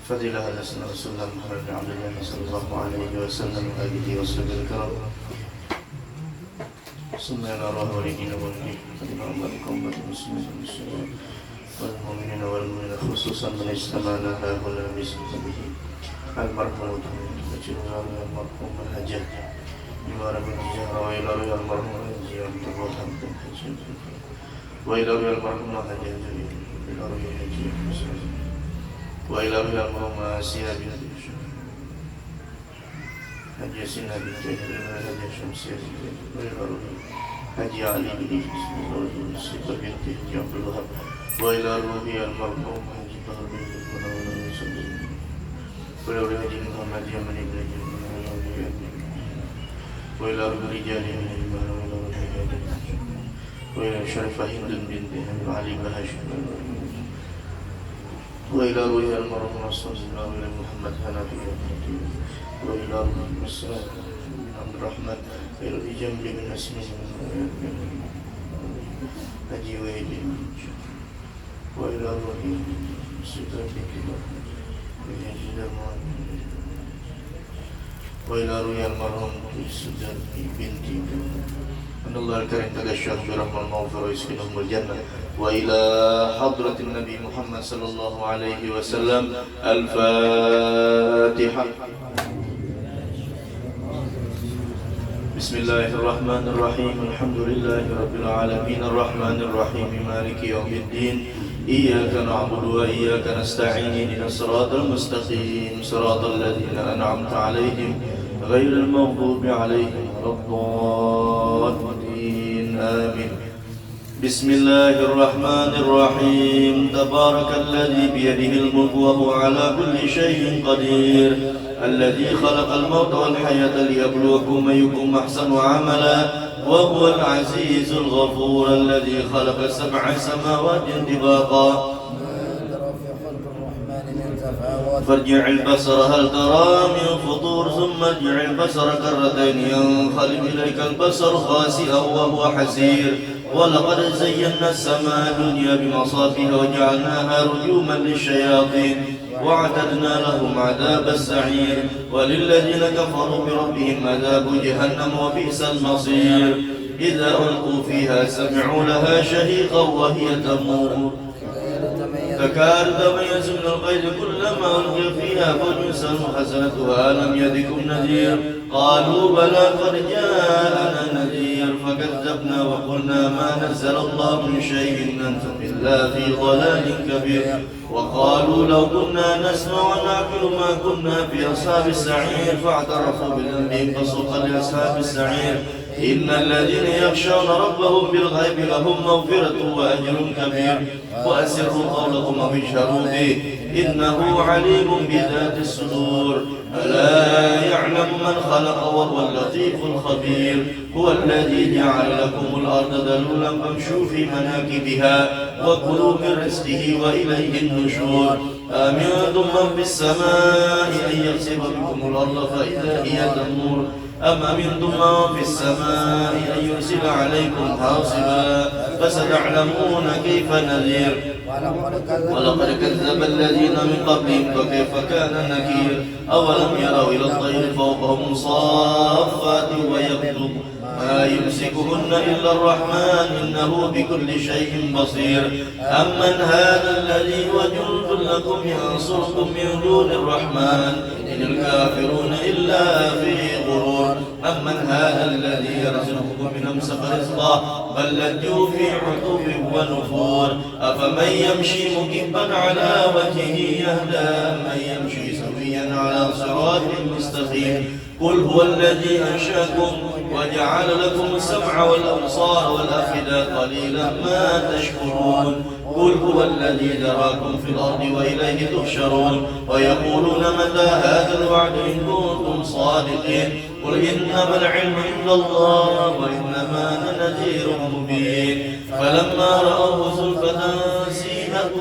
فضيلة حدثنا رسول الله محمد بن عبد الله صلى الله عليه وسلم وآله وصحبه الكرام ثم إلى روح والدين والدين فإنهم القوم المسلمين والمؤمنين والمؤمنات خصوصا من اجتمع لها هنا بسببه المرحوم وجعل المرحوم الحجاج بما رب الجهر وإلى روح المرحوم الحجاج والتبوحا وإلى روح المرحوم الحجاج إلى روح الحجاج وإلى روح المرحوم آسيا بنت حج سنة بنت حج شمسية وإلى روح حج علي بن الصديق بنت حج عبد الوهاب وإلى روح المرحوم حج بهر بن وإلى روح حج محمد يمن بن وإلى روح رجال من الإيمان وإلى شرف هند بنت علي بهاشم وإلى روح المرحوم صلى الله عليه محمد حنفي وإلى روح مسعود بن عبد الرحمن وإلى جنب من اسمه حجي ويدي وإلى روح سيدنا بكبر وإلى روح المرحوم سيدنا بنتي أن الله الكريم تغشاهم برحمة المغفرة ويسكنهم الجنة وإلى حضرة النبي محمد صلى الله عليه وسلم الفاتحة. بسم الله الرحمن الرحيم الحمد لله رب العالمين الرحمن الرحيم مالك يوم الدين إياك نعبد وإياك نستعين اهدنا الصراط المستقيم صراط الذين أنعمت عليهم غير المغضوب عليهم ولا الضالين آمين. بسم الله الرحمن الرحيم تبارك الذي بيده الملك وهو على كل شيء قدير الذي خلق الموت والحياة ليبلوكم أيكم أحسن عملا وهو العزيز الغفور الذي خلق 7 سماوات طباقا فارجع البصر هل ترى من فطور ثم ارجع البصر كرتين ينقلب إليك البصر خاسئا وهو حسير ولقد زينا السماء الدنيا بمصابيح وجعلناها رجوما للشياطين وأعتدنا لهم عذاب السعير وللذين كفروا بربهم عذاب جهنم وبئس المصير إذا ألقوا فيها سمعوا لها شهيقا وهي تمور تكاد تميز من الغيظ كلما ألقي فيها فوج سألوا حسنتها ألم يأتكم نذير قالوا بلى قد جاءنا نذير فكذبنا وقلنا ما نزل الله من شيء إن أنتم إلا في ضلال كبير وقالوا لو كنا نسمع ونعقل ما كنا في أصحاب السعير فاعترفوا بذنبهم فسوقا لأصحاب السعير إن الذين يخشون ربهم بالغيب لهم مغفرة وأجر كبير وأسروا قولكم أو اجهروا به إنه عليم بذات الصدور ألا يعلم من خلق وهو اللطيف الخبير هو الذي جعل لكم الأرض ذلولا فامشوا في مناكبها وكلوا من رزقه وإليه النشور أمنتم من في السماء أن يخسف بكم الأرض فإذا هي تمور أم أمنتم من في السماء أن يرسل عليكم حاصبا فستعلمون كيف نذير ولقد كذب الذين من قبلهم فكيف كان نكير أولم يروا إلى الطير فوقهم صافات ويبدو ما يمسكهن إلا الرحمن إنه بكل شيء بصير أمن هذا الذي وجند لكم ينصركم من دون الرحمن إن الكافرون إلا في غرور أمن هذا الذي يرزقكم من أمسك رزقه بل لجوا في عتو ونفور أفمن يمشي مكبا على وجهه يهدى من يمشي سويا على صراط مستقيم قل هو الذي أنشأكم وجعل لكم السمع والأبصار والأفئدة قليلا ما تشكرون قل هو الذي ذراكم في الأرض وإليه تحشرون ويقولون متى هذا الوعد إن كنتم صادقين قل إنما العلم عند الله وإنما أنا نذير مبين فلما رأوه زلفة سيئة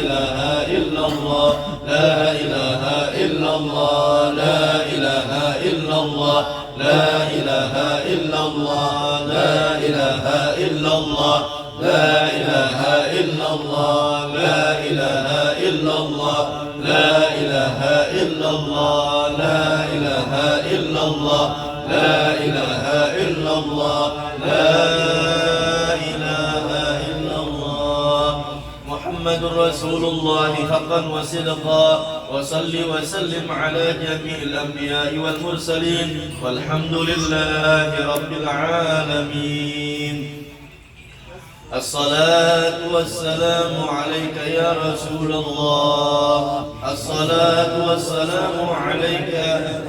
إله إلا الله لا إله إلا الله لا إله إلا الله لا إله إلا الله لا إله إلا الله لا إله إلا الله لا إله إلا الله لا إله إلا الله لا إله إلا الله لا إله إلا الله لا إله إلا الله محمد رسول الله حقا وصدقا وصل وسلم على جميع الأنبياء والمرسلين والحمد لله رب العالمين. الصلاة والسلام عليك يا رسول الله الصلاة والسلام عليك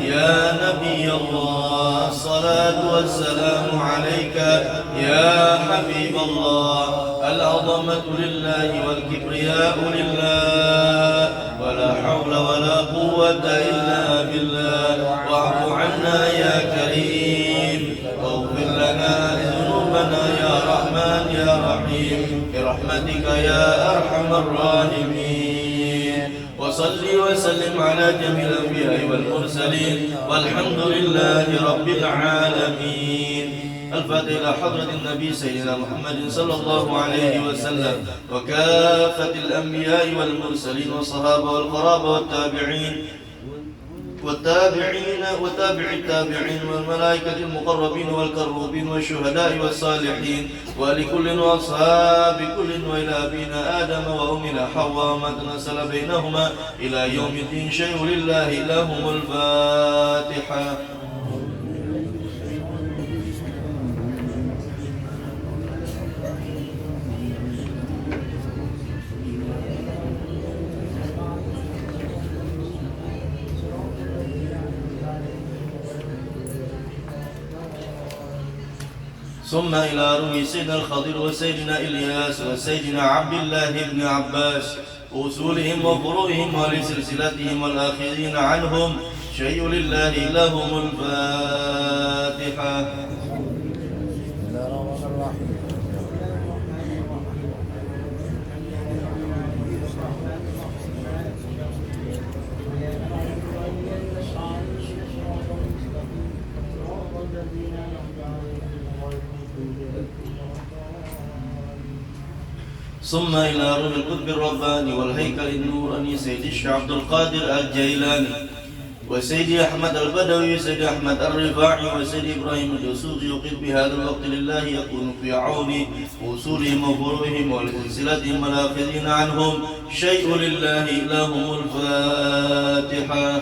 يا نبي الله الصلاة والسلام عليك يا حبيب الله العظمة لله والكبرياء لله ولا حول ولا قوة إلا بالله واعف عنا يا كريم واغفر لنا ذنوبنا يا رحمن يا رحيم برحمتك يا أرحم الراحمين وصل وسلم على جميع الأنبياء والمرسلين والحمد لله رب العالمين. الفاتحة إلى حضرة النبي سيدنا محمد صلى الله عليه وسلم وكافة الأنبياء والمرسلين والصحابة والقرابة والتابعين وتابع التابعين والملائكة المقربين والكروبين والشهداء والصالحين ولكل وأصحاب كل وإلى أبينا آدم وأمنا حواء وما تنزل بينهما إلى يوم الدين شيء لله لهم الفاتحة. ثم إلى روح سيدنا الخضر وسيدنا إلياس وسيدنا عبد الله بن عباس أصولهم وفروعهم ولسلسلتهم والآخرين عنهم شيء لله لهم الفاتحة. ثم إلى روح القطب الرباني والهيكل النوراني سيدي الشيخ عبد القادر الجيلاني وسيدي أحمد البدوي وسيدي أحمد الرفاعي وسيدي إبراهيم الدسوقي يقر بهذا الوقت لله يكون في عون وصولهم وفروعهم ولسلسلتهم والآخذين عنهم شيء لله لهم الفاتحة.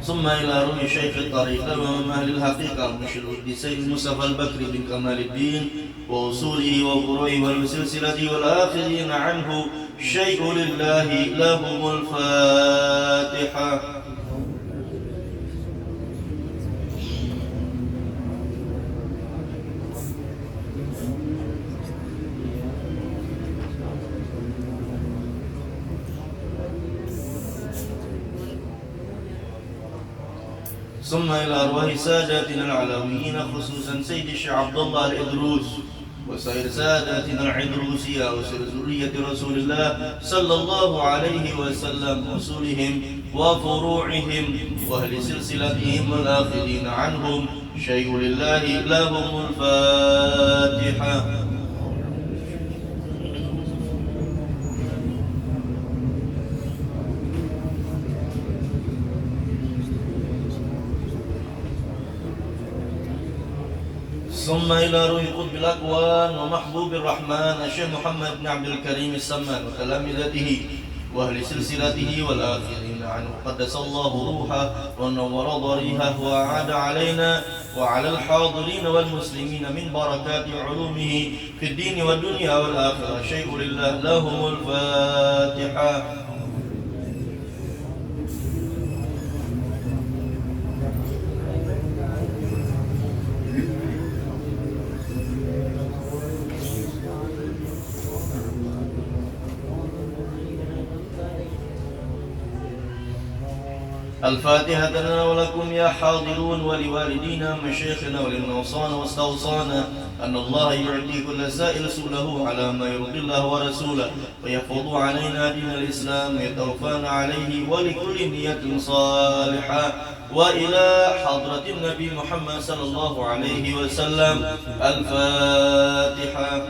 ثم إلى روح شيخ الطريقة ومن أهل الحقيقة المشهور بسيد مصطفى البكري بن كمال الدين وأصوله وفروعه والسلسلة والآخرين عنه شيء لله لهم الفاتحة. ثم إلى أرواح ساداتنا العلويين خصوصا سيد الشيخ عبد الله الإدروس وسائر ساداتنا العدروسية وسائر ذرية رسول الله صلى الله عليه وسلم وصولهم وفروعهم وأهل سلسلتهم والآخرين عنهم شيء لله لهم الفاتحة. ثم إلى روح قطب الأكوان ومحبوب الرحمن الشيخ محمد بن عبد الكريم السمان وتلامذته وأهل سلسلته والآخرين عنه قدس الله روحه ونور ضريحه وأعاد علينا وعلى الحاضرين والمسلمين من بركات علومه في الدين والدنيا والآخرة شيء لله لهم الفاتحة. الفاتحة لنا ولكم يا حاضرون ولوالدينا مشايخنا وللأوصان واستوصانا أن الله يعطي كل سائل سؤله على ما يرضي الله ورسوله ويحفظ علينا دين الإسلام ويتوفانا عليه ولكل نية صالحة وإلى حضرة النبي محمد صلى الله عليه وسلم. الفاتحة.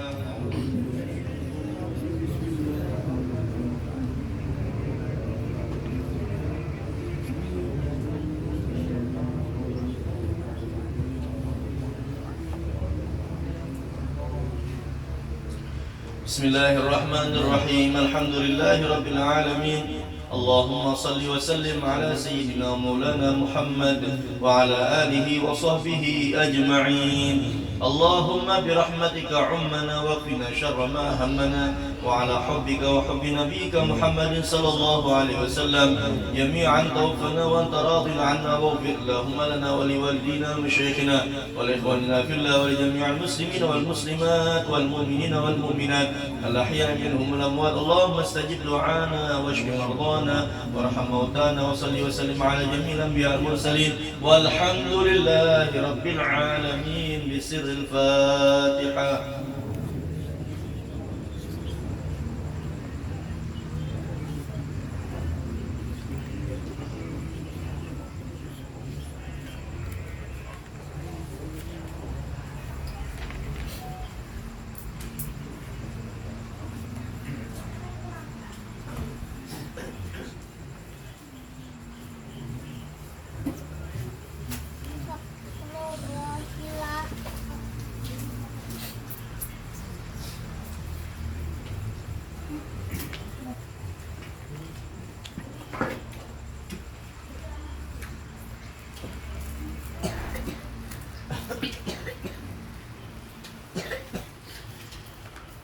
بسم الله الرحمن الرحيم. الحمد لله رب العالمين. اللهم صل وسلم على سيدنا مولانا محمد وعلى آله وصحبه أجمعين. اللهم برحمتك عمنا وقنا شر ما همنا وعلى حبك وحب نبيك محمد صلى الله عليه وسلم جميعا توفنا وانت راض عنا واغفر اللهم لنا ولوالدينا مشايخنا ولإخواننا في الله ولجميع المسلمين والمسلمات والمؤمنين والمؤمنات الأحياء منهم والأموات. اللهم استجب دعانا واشف مرضانا وارحم موتانا وصل وسلم على جميع الأنبياء المرسلين والحمد لله رب العالمين. بسر الفاتحة.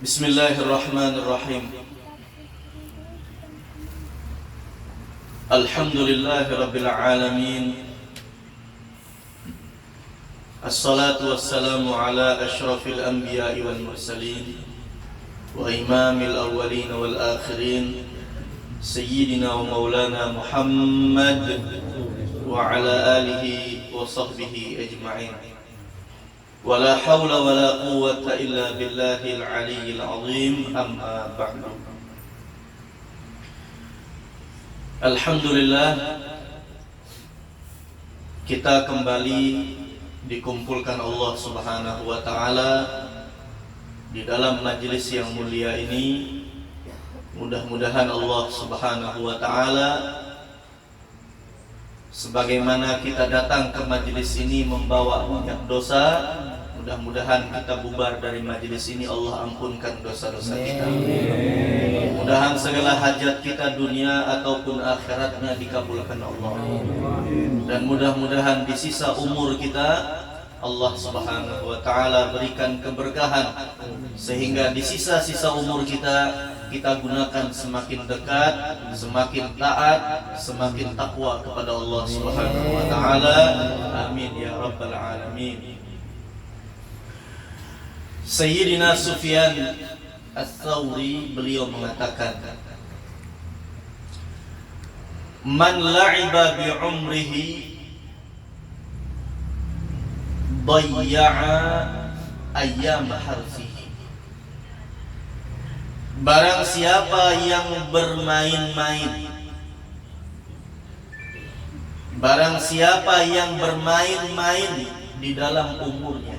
Bismillahirrahmanirrahim. Alhamdulillahi rabbil alamin. Assalatu wassalamu ala ashrafil anbiya'i wal mursalin wa imamil awwalin wal akhirin sayyidina wa maulana Muhammad wa ala alihi wa sahbihi ajma'in. ولا حول ولا قوة إلا بالله العلي العظيم. أما بعد. Alhamdulillah, kita kembali dikumpulkan Allah Subhanahu wa taala di dalam majelis yang mulia ini. Mudah-mudahan Allah Subhanahu wa taala, sebagaimana kita datang ke majelis ini membawa banyak dosa, mudah-mudahan kita bubar dari majelis ini Allah ampunkan dosa-dosa kita. Mudah-mudahan segala hajat kita dunia ataupun akhiratnya dikabulkan Allah. Dan mudah-mudahan di sisa umur kita Allah Subhanahu wa taala berikan keberkahan sehingga di sisa-sisa umur kita gunakan semakin dekat, semakin taat, semakin takwa kepada Allah Subhanahu wa taala. Amin ya rabbal alamin. Sayyidina Sufyan Ats-Tsauri beliau mengatakan, "Man la'iba bi umrihi dayya'a ayyam harfihi." Barang siapa yang bermain-main, barang siapa yang bermain-main di dalam umurnya,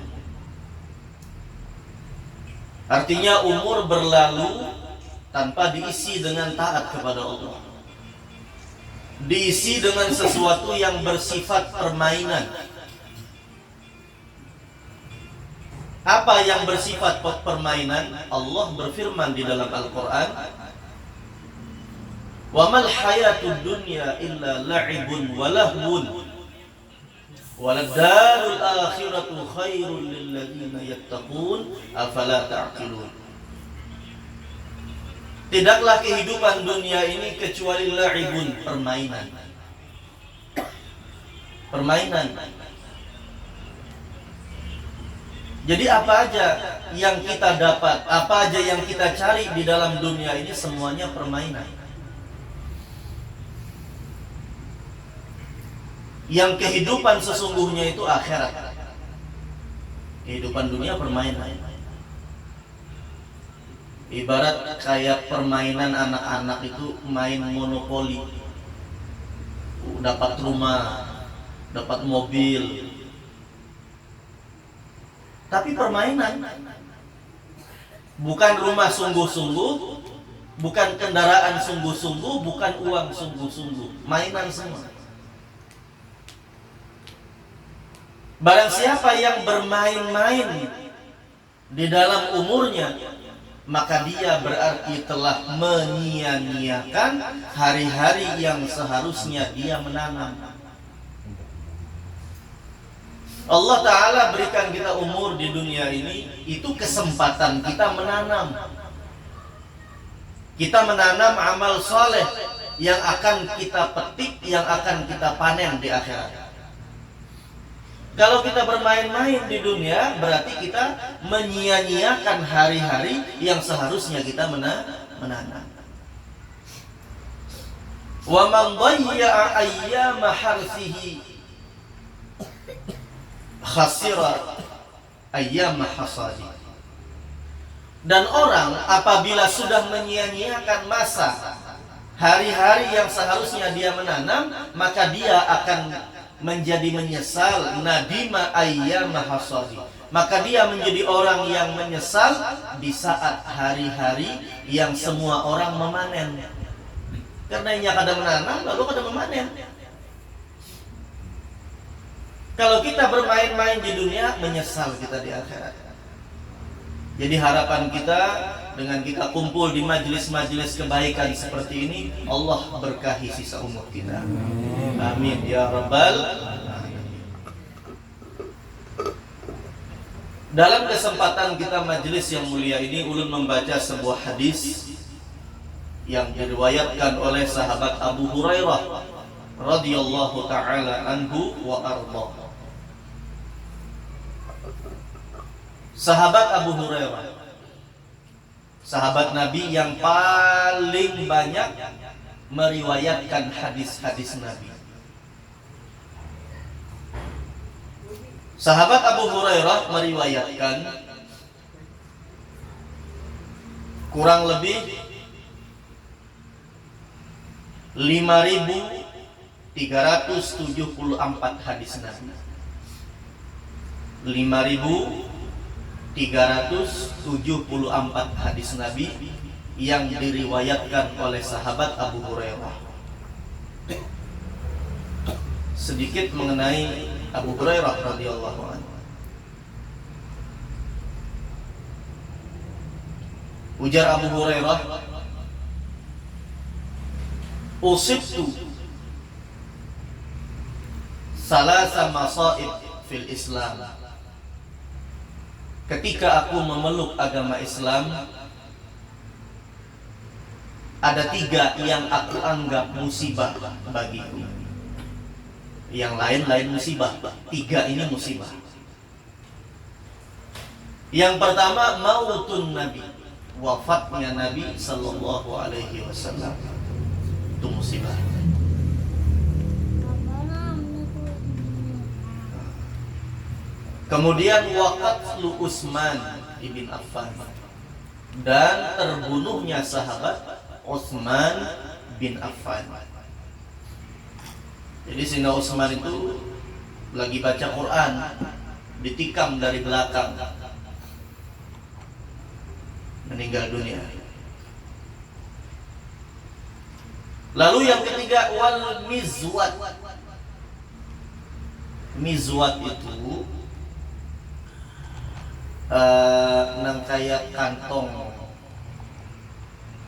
artinya umur berlalu tanpa diisi dengan taat kepada Allah, diisi dengan sesuatu yang bersifat permainan. Apa yang bersifat permainan? Allah berfirman di dalam Al-Quran, "Wa mal hayatud dunya illa la'ibun wa lahwun waladdarul akhiratu khairul lil ladzina yattaqun afala ta'qilun." Tidaklah kehidupan dunia ini kecuali la'ibun, permainan. Permainan. Jadi apa aja yang kita dapat, apa aja yang kita cari di dalam dunia ini semuanya permainan. Yang kehidupan sesungguhnya itu akhirat. Kehidupan dunia permainan. Ibarat kayak permainan anak-anak itu main monopoli. Dapat rumah, dapat mobil. Tapi permainan. Bukan rumah sungguh-sungguh, bukan kendaraan sungguh-sungguh, bukan uang sungguh-sungguh. Mainan semua. Barang siapa yang bermain-main di dalam umurnya, maka dia berarti telah menyia-nyiakan hari-hari yang seharusnya dia menanam. Allah Ta'ala berikan kita umur di dunia ini, itu kesempatan kita menanam. Kita menanam amal soleh yang akan kita petik, yang akan kita panen di akhirat. Kalau kita bermain-main di dunia, berarti kita menyia-nyiakan hari-hari yang seharusnya kita menanam. Wa man dhayya'a ayyama harsihi khasira ayyama hasadi. Dan orang apabila sudah menyia-nyiakan masa hari-hari yang seharusnya dia menanam, maka dia akan menjadi menyesal. Nadima ayyama hasadi, maka dia menjadi orang yang menyesal di saat hari-hari yang semua orang memanen. Karena ia kada menanam lalu kada memanen. Kalau kita bermain-main di dunia, menyesal kita di akhirat. Jadi harapan kita dengan kita kumpul di majelis-majelis kebaikan seperti ini, Allah berkahi sisa umur kita. Amin ya rabbal alamin. Dalam kesempatan kita majelis yang mulia ini, ulun membaca sebuah hadis yang diriwayatkan oleh sahabat Abu Hurairah radhiyallahu taala anhu wa arda. Sahabat Abu Hurairah, sahabat Nabi yang paling banyak meriwayatkan hadis-hadis Nabi. Sahabat Abu Hurairah meriwayatkan kurang lebih 5.374 hadis Nabi. 5.374 hadis Nabi yang diriwayatkan oleh sahabat Abu Hurairah. Sedikit mengenai Abu Hurairah radhiyallahu anhu. Ujar Abu Hurairah, "Usibtu salasa masaib fil Islam." Ketika aku memeluk agama Islam, ada 3 yang aku anggap musibah bagiku. Yang lain musibah, 3 ini musibah. Yang pertama, mautun Nabi, wafatnya Nabi sallallahu alaihi wasallam. Itu musibah. Kemudian waqatlu Utsman ibn Affan, dan terbunuhnya sahabat Utsman bin Affan. Jadi Sayyidina Utsman itu lagi baca Quran, ditikam dari belakang, meninggal dunia. Lalu yang ketiga, wal mizwat. Mizwat itu nang kayak kantong,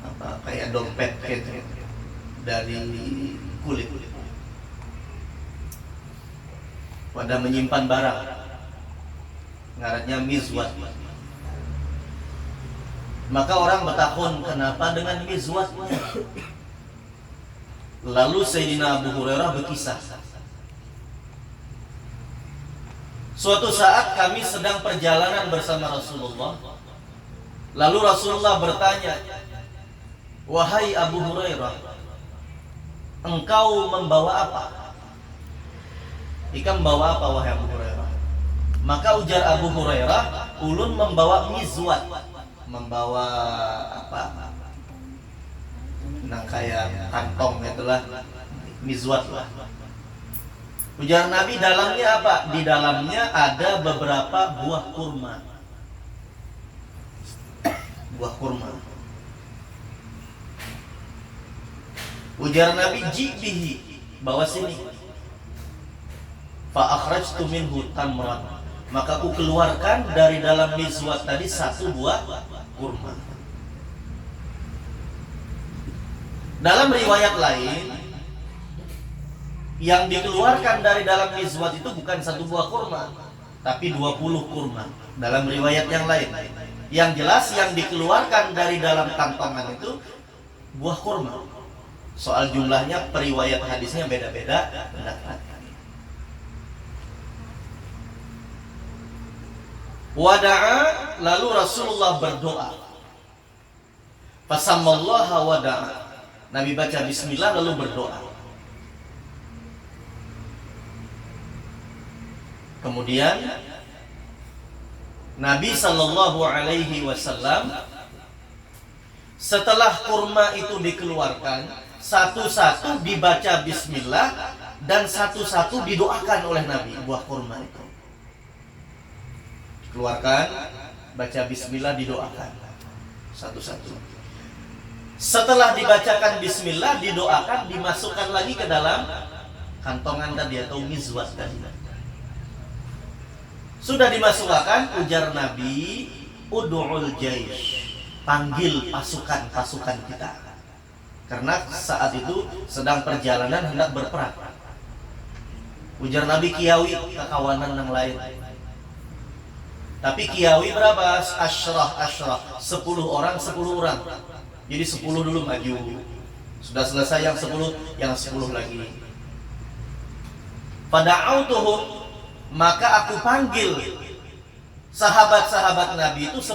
apa kayak dompet gitu, dari kulit, pada menyimpan barang, ngarannya mizwat. Maka orang bertakun, kenapa dengan mizwatnya? Lalu Sayyidina Abu Hurairah berkisah, suatu saat kami sedang perjalanan bersama Rasulullah. Lalu Rasulullah bertanya, "Wahai Abu Hurairah, engkau membawa apa?" Ika membawa apa wahai Abu Hurairah? Maka ujar Abu Hurairah, ulun membawa mizwat. Membawa apa? Nang kayak kantong itulah, mizwat lah. Ujar Nabi, dalamnya apa? Di dalamnya ada beberapa buah kurma. Buah kurma. Ujar Nabi, jibihi, bawa sini. Fa akhrajtu minhu tamran. Maka aku keluarkan dari dalam mizwat tadi satu buah kurma. Dalam riwayat lain, yang dikeluarkan dari dalam mizwat itu bukan satu buah kurma, tapi 20 kurma. Dalam riwayat yang lain, yang jelas yang dikeluarkan dari dalam kantongan itu buah kurma. Soal jumlahnya periwayat hadisnya beda-beda pendapat. Wada'a, lalu Rasulullah berdoa. Fasamallaha wada'a. Nabi baca bismillah lalu berdoa. Kemudian Nabi sallallahu alaihi wasallam setelah kurma itu dikeluarkan, satu-satu dibaca bismillah dan satu-satu didoakan oleh Nabi buah kurma itu. Keluarkan, baca bismillah, didoakan satu-satu. Setelah dibacakan bismillah, didoakan, dimasukkan lagi ke dalam kantongan tadi atau mizwat tadi. Sudah dimasukkan, ujar Nabi, ud'ul jaish, panggil pasukan-pasukan kita. Karena saat itu sedang perjalanan hendak berperang. Ujar Nabi, kiawi kekawanan yang lain. Tapi kiawi berapa? Asyrah 10 orang 10 orang. Jadi 10 dulu maju. Sudah selesai yang 10, yang 10 lagi. Fada'autuhum, maka aku panggil sahabat-sahabat Nabi itu 10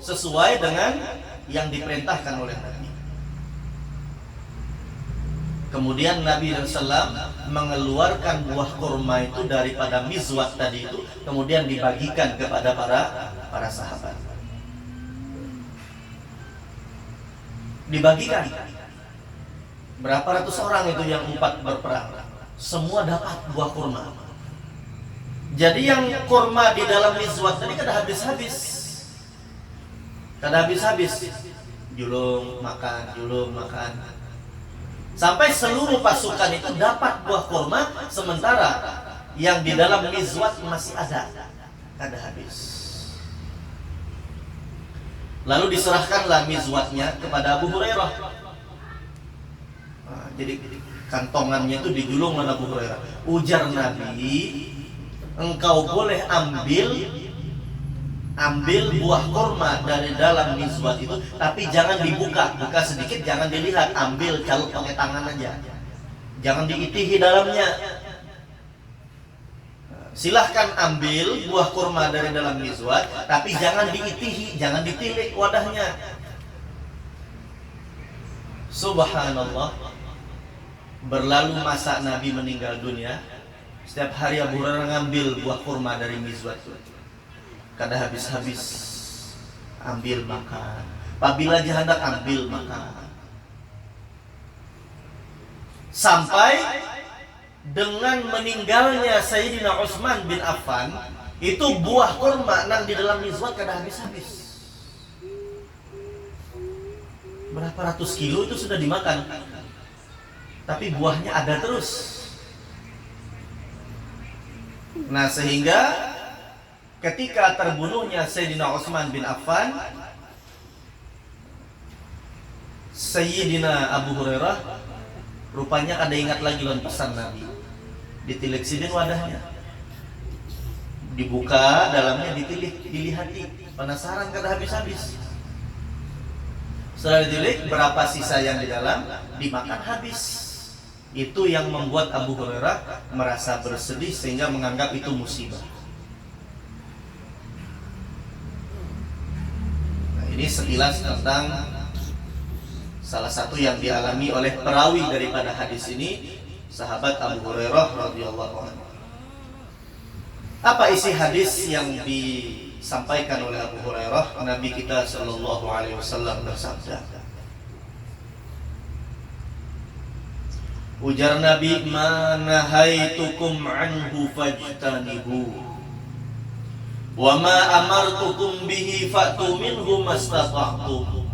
sesuai dengan yang diperintahkan oleh Nabi. Kemudian Nabi SAW mengeluarkan buah kurma itu daripada mizwat tadi itu, kemudian dibagikan kepada para sahabat. Dibagikan. Berapa ratus orang itu yang 4 berperang? Semua dapat buah kurma. Jadi yang kurma di dalam mizwat tadi kada habis-habis. Kada habis-habis. Julung makan. Sampai seluruh pasukan itu dapat buah kurma, sementara yang di dalam mizwat masih ada, kada habis. Lalu diserahkanlah mizwatnya kepada Abu Hurairah. Nah, jadi kantongannya itu dijulung oleh Abu Hurairah. Ujar Nabi, engkau boleh ambil buah kurma dari dalam mizwat itu, tapi jangan dibuka sedikit, jangan dilihat, ambil kalau pakai tangan aja, jangan diitihi dalamnya. Silahkan ambil buah kurma dari dalam mizwat, tapi jangan diitihi, jangan ditilik wadahnya. Subhanallah, berlalu masa Nabi meninggal dunia, setiap hari Abu Hurairah ngambil buah kurma dari mizwat itu. Kada habis-habis, ambil makan. Apabila hendak ambil makan. Sampai dengan meninggalnya Sayyidina Utsman bin Affan, itu buah kurma nang di dalam mizwat kada habis-habis. Berapa ratus kilo itu sudah dimakan, tapi buahnya ada terus. Nah, sehingga ketika terbunuhnya Sayyidina Utsman bin Affan, Sayyidina Abu Hurairah rupanya kada ingat lagi lawan pesan Nabi. Ditilik sidin wadahnya, dibuka dalamnya, ditilik, dilihati, penasaran kada habis-habis. Setelah ditilik, berapa sisa yang di dalam, dimakan habis. Itu yang membuat Abu Hurairah merasa bersedih sehingga menganggap itu musibah. Ini sekilas tentang salah satu yang dialami oleh perawi daripada hadis ini, sahabat Abu Hurairah radhiyallahu anhu. Apa isi hadis yang disampaikan oleh Abu Hurairah? Nabi kita Shallallahu Alaihi Wasallam bersabda, ujar Nabi, "Ma nahaitukum anhu fajtanibu, wa ma amartukum bihi fa'tu minhu mastata'tum.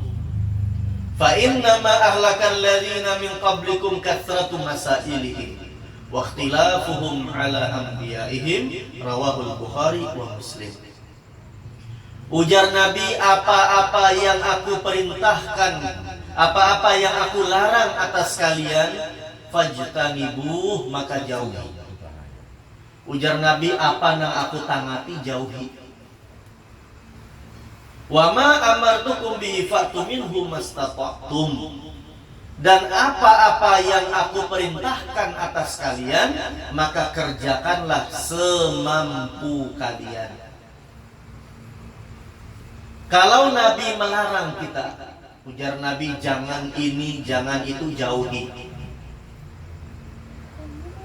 Fa inna ma ahlakal ladzina min qablikum kathratu masailihim wa ikhtilafuhum ala anbiya'ihim." Rawahul Bukhari wa Muslim. Ujar Nabi, apa-apa yang aku perintahkan, apa-apa yang aku larang atas kalian, fajtanibuh, maka jauhi. Ujar Nabi, apa yang aku tangati, jauhi. Wa ma amartukum bihi fa'tu minhu mastata'tum. Dan apa-apa yang aku perintahkan atas kalian, maka kerjakanlah semampu kalian. Kalau Nabi melarang kita, ujar Nabi, jangan ini, jangan itu, jauhi.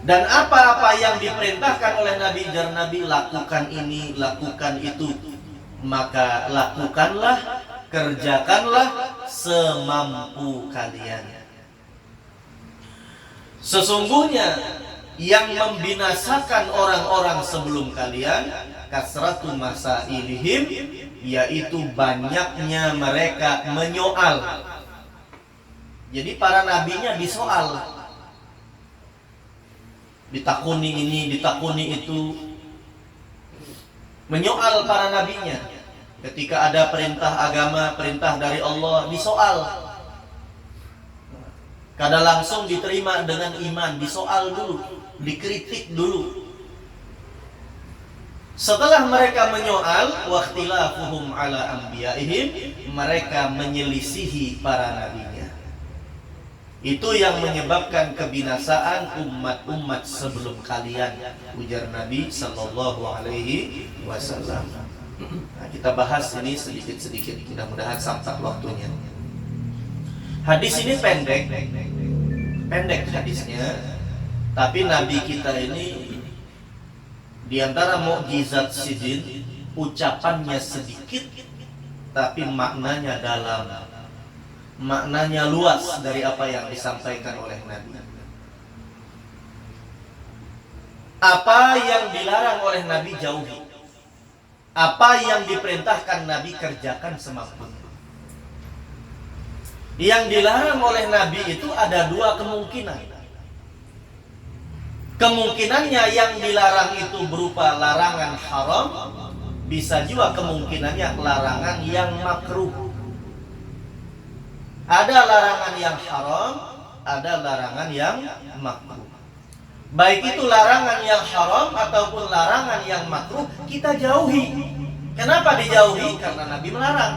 Dan apa-apa yang diperintahkan oleh Nabi, ujar Nabi, lakukan ini, lakukan itu, maka lakukanlah, kerjakanlah semampu kalian. Sesungguhnya yang membinasakan orang-orang sebelum kalian, kasratu masailihim, yaitu banyaknya mereka menyoal. Jadi para nabinya disoal, ditakuni ini, ditakuni itu, menyoal para nabinya. Ketika ada perintah agama, perintah dari Allah, disoal. Kadang langsung diterima dengan iman, disoal dulu, dikritik dulu. Setelah mereka menyoal, waqtilafuhum ala anbiya'ihim, mereka menyelisihi para nabinya. Itu yang menyebabkan kebinasaan umat-umat sebelum kalian, ujar Nabi Sallallahu Alaihi Wasallam. Nah, kita bahas ini sedikit-sedikit, mudah-mudahan sampai waktunya. Hadis ini pendek hadisnya, tapi Nabi kita ini di antara mukjizat sidin, ucapannya sedikit, tapi maknanya dalam. Maknanya luas dari apa yang disampaikan oleh Nabi. Apa yang dilarang oleh Nabi, jauhi. Apa yang diperintahkan Nabi, kerjakan semampunya. Yang dilarang oleh Nabi itu ada dua kemungkinan. Kemungkinannya yang dilarang itu berupa larangan haram, bisa juga kemungkinannya larangan yang makruh. Ada larangan yang haram, ada larangan yang makruh. Baik itu larangan yang haram ataupun larangan yang makruh, kita jauhi. Kenapa dijauhi? Karena Nabi melarang.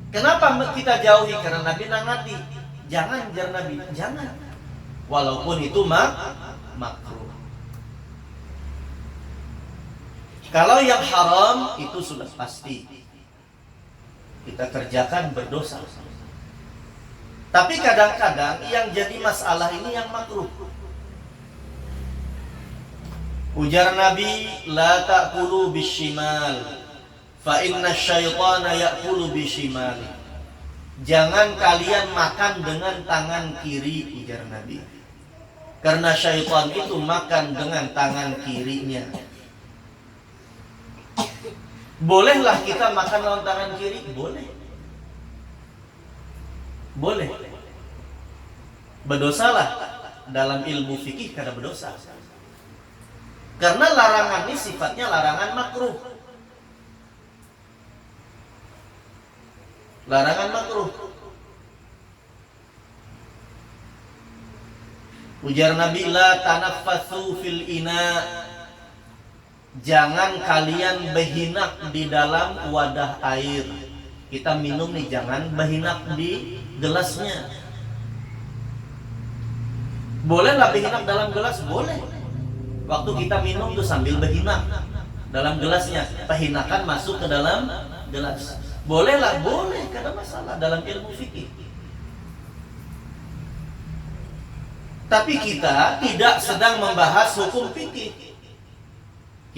Kenapa kita jauhi? Karena Nabi nangati. Jangan, jar Nabi, jangan. Walaupun itu makruh. Kalau yang haram itu sudah pasti kita kerjakan, berdosa. Tapi kadang-kadang yang jadi masalah ini yang makruh. Ujar Nabi, la ta'kulu bishimal, fa inna syaitana ya'kulu bishimali. Jangan kalian makan dengan tangan kiri, ujar Nabi. Karena syaitan itu makan dengan tangan kirinya. Bolehlah kita makan dengan tangan kiri? Boleh. Boleh. Berdosalah dalam ilmu fikih karena berdosa. Karena larangan ini sifatnya larangan makruh. Larangan makruh. Ujar Nabi, la tanaffatsu fil ina. Jangan kalian behinak di dalam wadah air. Kita minum nih, jangan behinak di gelasnya. Bolehlah behinak dalam gelas, boleh. Waktu kita minum tuh sambil behinak dalam gelasnya, pehinakan masuk ke dalam gelas. Bolehlah, boleh, kada masalah dalam ilmu fikih. Tapi kita tidak sedang membahas hukum fikih.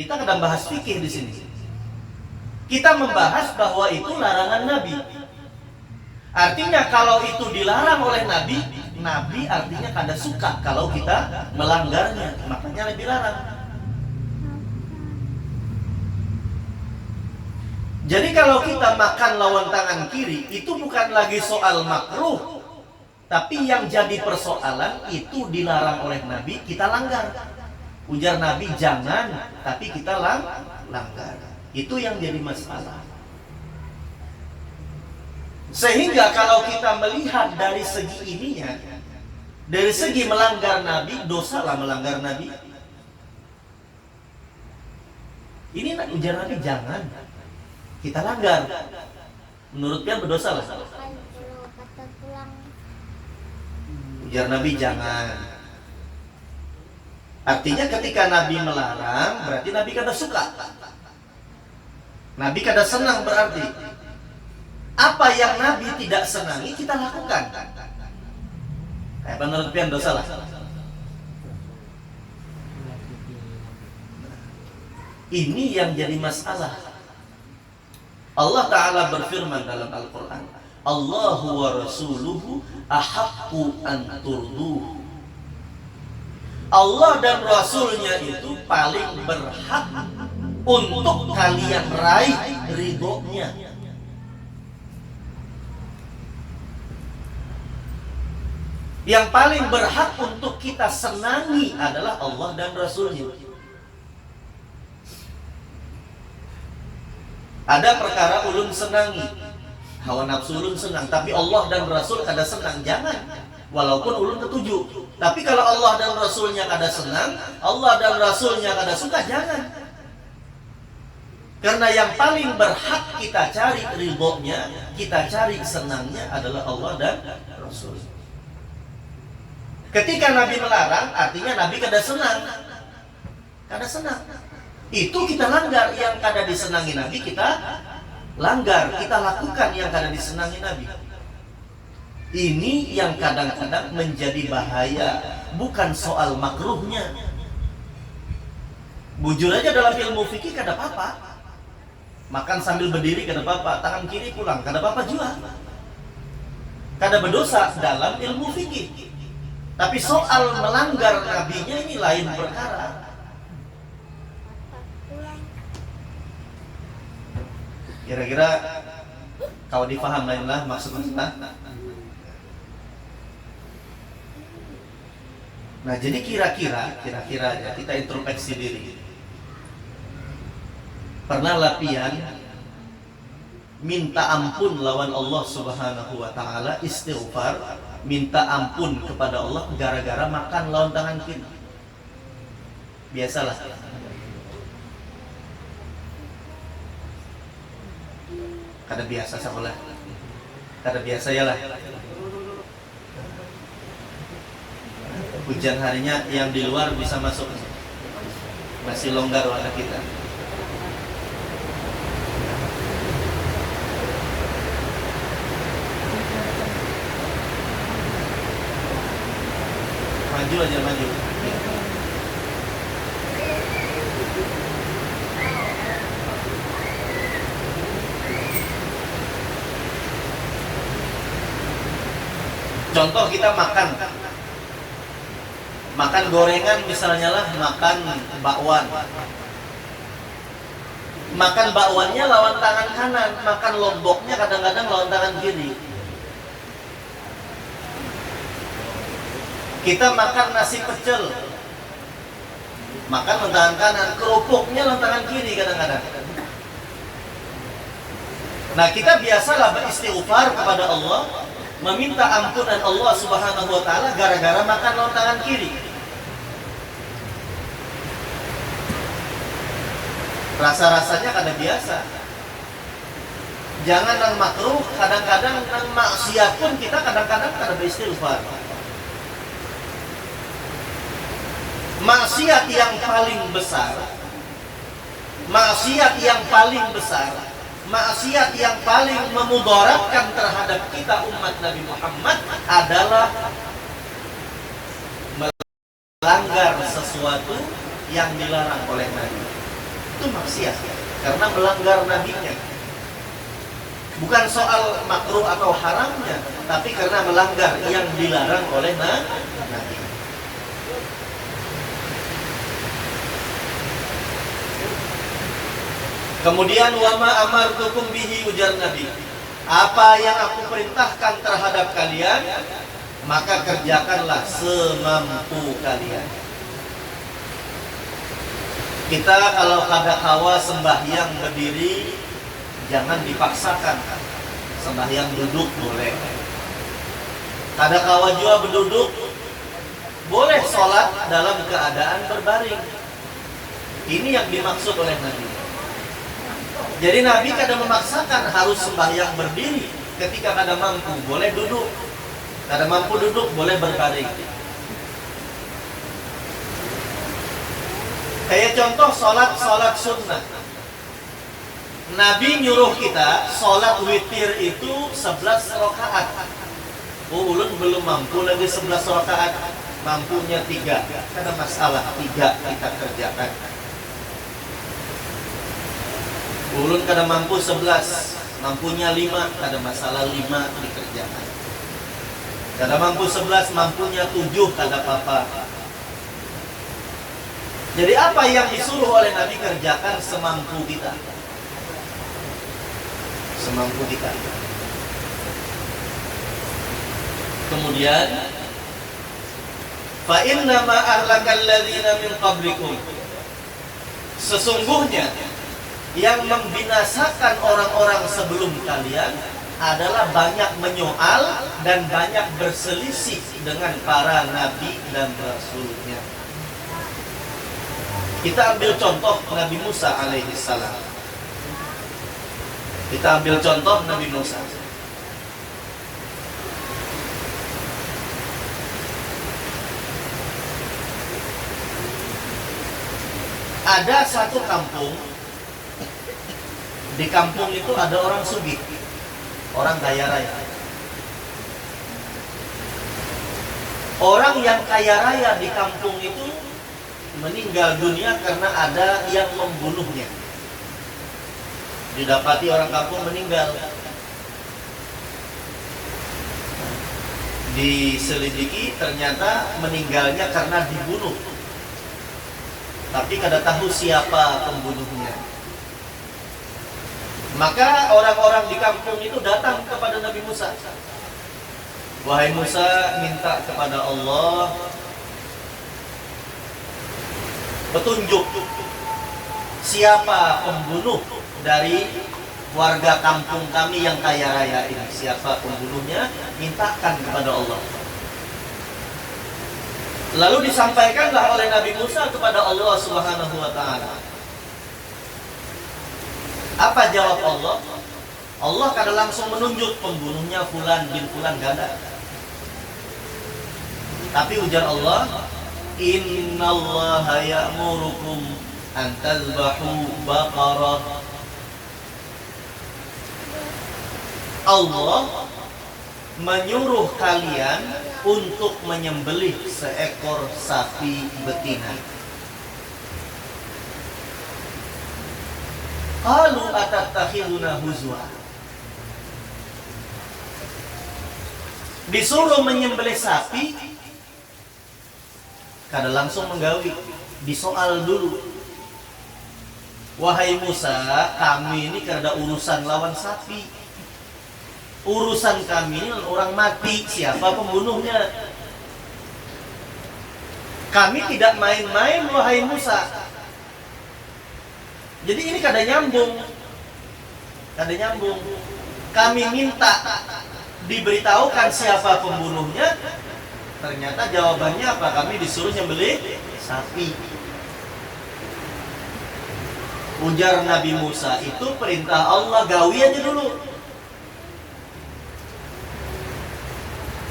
Kita kadang bahas fikih di sini. Kita membahas bahwa itu larangan Nabi. Artinya kalau itu dilarang oleh Nabi, Nabi artinya kada suka kalau kita melanggarnya, makanya Nabi larang. Jadi kalau kita makan lawan tangan kiri, itu bukan lagi soal makruh, tapi yang jadi persoalan itu dilarang oleh Nabi, kita langgar. Ujar Nabi jangan, tapi kita langgar. Itu yang jadi masalah. Sehingga kalau kita melihat dari segi ininya, dari segi melanggar Nabi, dosa lah melanggar Nabi. Ini ujar Nabi jangan, kita langgar. Menurut dia berdosa lah. Ujar Nabi jangan. Artinya ketika Nabi melarang, berarti Nabi kada suka. Nabi kada senang berarti. Apa yang Nabi tidak senangi kita lakukan. Menurut pian dosa lah. Ini yang jadi masalah. Allah Ta'ala berfirman dalam Al-Quran, Allahu wa rasuluhu ahaqqu an turduhu. Allah dan Rasulnya itu paling berhak untuk kalian raih ridhonya. Yang paling berhak untuk kita senangi adalah Allah dan Rasulnya. Ada perkara ulun senangi, hawa nafsu ulun senang, tapi Allah dan Rasul kada senang, jangan. Walaupun ulun ketujuh, tapi kalau Allah dan Rasulnya kada senang, Allah dan Rasulnya kada suka, jangan. Karena yang paling berhak kita cari ridhonya, kita cari senangnya adalah Allah dan Rasul. Ketika Nabi melarang, artinya Nabi kada senang. Kada senang. Itu kita langgar. Yang kada disenangi Nabi kita langgar. Kita lakukan yang kada disenangi Nabi. Ini yang kadang-kadang menjadi bahaya. Bukan soal makruhnya. Bujur aja dalam ilmu fikih kada apa-apa. Makan sambil berdiri kada apa-apa. Tangan kiri pulang kada apa-apa juga. Kada berdosa dalam ilmu fikih. Tapi soal melanggar nabinya ini lain perkara. Kira-kira kau difaham lainlah maksudnya. Nah, jadi kira-kira ya kita introspeksi diri. Pernah latihan minta ampun lawan Allah Subhanahu wa taala, istighfar, minta ampun kepada Allah gara-gara makan lawan tangan kiri. Biasalah. Kada biasa sekolah. Kada biasa ya lah. Hujan harinya yang di luar bisa masuk. Masih longgar warna kita. Maju aja, maju. Contoh kita makan gorengan misalnya lah, makan bakwan. Makan bakwannya lawan tangan kanan, makan lomboknya kadang-kadang lawan tangan kiri. Kita makan nasi pecel, makan lawan tangan kanan, kerupuknya lawan tangan kiri kadang-kadang. Nah, kita biasalah beristighfar kepada Allah, meminta ampunan Allah Subhanahu wa taala gara-gara makan lawan tangan kiri. Rasa-rasanya kada biasa. Jangan nang makruh, kadang-kadang nang maksiat pun kita kadang-kadang kada beristighfar. Maksiat yang paling besar, maksiat yang paling besar, maksiat yang paling memudaratkan terhadap kita umat Nabi Muhammad adalah melanggar sesuatu yang dilarang oleh Nabi. itu maksiat karena melanggar nabinya. Bukan soal makruh atau haramnya, tapi karena melanggar yang dilarang oleh nabi. Kemudian wama amartukum bihi, ujar Nabi, apa yang aku perintahkan terhadap kalian, maka kerjakanlah semampu kalian. Kita kalau kada kawa sembahyang berdiri, jangan dipaksakan. Sembahyang duduk boleh. Kada kawa juga berduduk, boleh sholat dalam keadaan berbaring. Ini yang dimaksud oleh Nabi. Jadi Nabi kada memaksakan harus sembahyang berdiri. Ketika kada mampu, boleh duduk. Kada mampu duduk, boleh berbaring. Kayak contoh sholat sunnah. Nabi nyuruh kita sholat witir itu 11 rakaat. Ulun belum mampu lagi 11 rakaat. Mampunya 3. Kada masalah, 3 kita kerjakan. Ulun kada mampu 11, mampunya 5, kada masalah 5 dikerjakan. Kada mampu 11, mampunya 7, kada apa-apa. Jadi apa yang disuruh oleh Nabi, kerjakan semampu kita. Semampu kita. Kemudian fa inna ma ahlakal ladzina min qablikum, sesungguhnya yang membinasakan orang-orang sebelum kalian adalah banyak menyoal dan banyak berselisih dengan para nabi dan rasulnya. Kita ambil contoh Nabi Musa alaihi salam. Kita ambil contoh Nabi Musa. Ada satu kampung. Di kampung itu ada orang sugih, orang kaya raya. Orang yang kaya raya di kampung itu meninggal dunia karena ada yang membunuhnya. Didapati orang kampung meninggal. Diselidiki, ternyata meninggalnya karena dibunuh. Tapi kada tahu siapa pembunuhnya. Maka orang-orang di kampung itu datang kepada Nabi Musa. Wahai Musa, minta kepada Allah petunjuk siapa pembunuh dari warga kampung kami yang kaya raya ini. Siapa pembunuhnya, mintakan kepada Allah. Lalu disampaikanlah oleh Nabi Musa kepada Allah Subhanahu wa ta'ala. Apa jawab Allah? Allah kada langsung menunjuk pembunuhnya fulan bin fulan, gada. Tapi ujar Allah, innallaha ya'murukum an tazbahu baqarah. Allah menyuruh kalian untuk menyembelih seekor sapi betina. Qalu atattakhiduna huzwa. Disuruh menyembelih sapi, kada langsung menggawi, disoal dulu. Wahai Musa, kami ini kada urusan lawan sapi. Urusan kami ini orang mati, siapa pembunuhnya? Kami tidak main-main, wahai Musa. Jadi ini kada nyambung. Kada nyambung. Kami minta diberitahukan siapa pembunuhnya. Ternyata jawabannya apa? Kami disuruh nyembelih sapi. Ujar Nabi Musa, itu perintah Allah, gawi aja dulu.